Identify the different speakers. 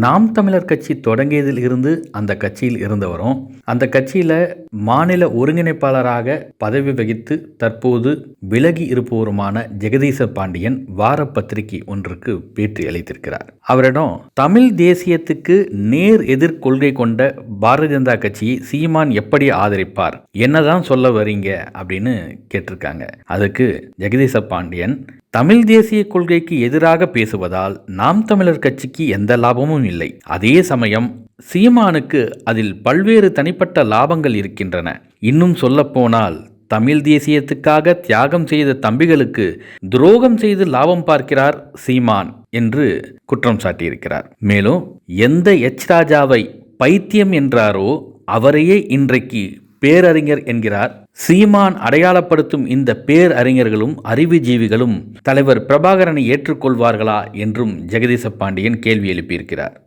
Speaker 1: நாம் தமிழர் கட்சி தொடங்கியதில் இருந்து அந்த கட்சியில் இருந்தவரும், அந்த கட்சியில் மாநில ஒருங்கிணைப்பாளராக பதவி வகித்து தற்போது விலகி இருப்பவருமான ஜெகதீச பாண்டியன் வார பத்திரிகை ஒன்றுக்கு பேட்டி அளித்திருக்கிறார். அவரிடம் தமிழ் தேசியத்துக்கு நேர் எதிர் கொள்கை கொண்ட பாரதிய ஜனதா கட்சியை சீமான் எப்படி ஆதரிப்பார், என்னதான் சொல்ல வரீங்க அப்படின்னு கேட்டிருக்காங்க. அதுக்கு ஜெகதீச பாண்டியன், தமிழ் தேசிய கொள்கைக்கு எதிராக பேசுவதால் நாம் தமிழர் கட்சிக்கு எந்த லாபமும் இல்லை. அதே சமயம் சீமானுக்கு அதில் பல்வேறு தனிப்பட்ட லாபங்கள் இருக்கின்றன. இன்னும் சொல்லப்போனால் தமிழ் தேசியத்துக்காக தியாகம் செய்த தம்பிகளுக்கு துரோகம் செய்து லாபம் பார்க்கிறார் சீமான் என்று குற்றம் சாட்டியிருக்கிறார். மேலும் எந்த எச் ராஜாவை பைத்தியம் என்றாரோ அவரையே இன்றைக்கு பேரறிஞர் என்கிறார். சீமான் அடையாளப்படுத்தும் இந்த பேரறிஞர்களும் அறிவுஜீவிகளும் தலைவர் பிரபாகரனை ஏற்றுக்கொள்வார்களா என்றும் ஜெகதீச பாண்டியன் கேள்வி எழுப்பியிருக்கிறார்.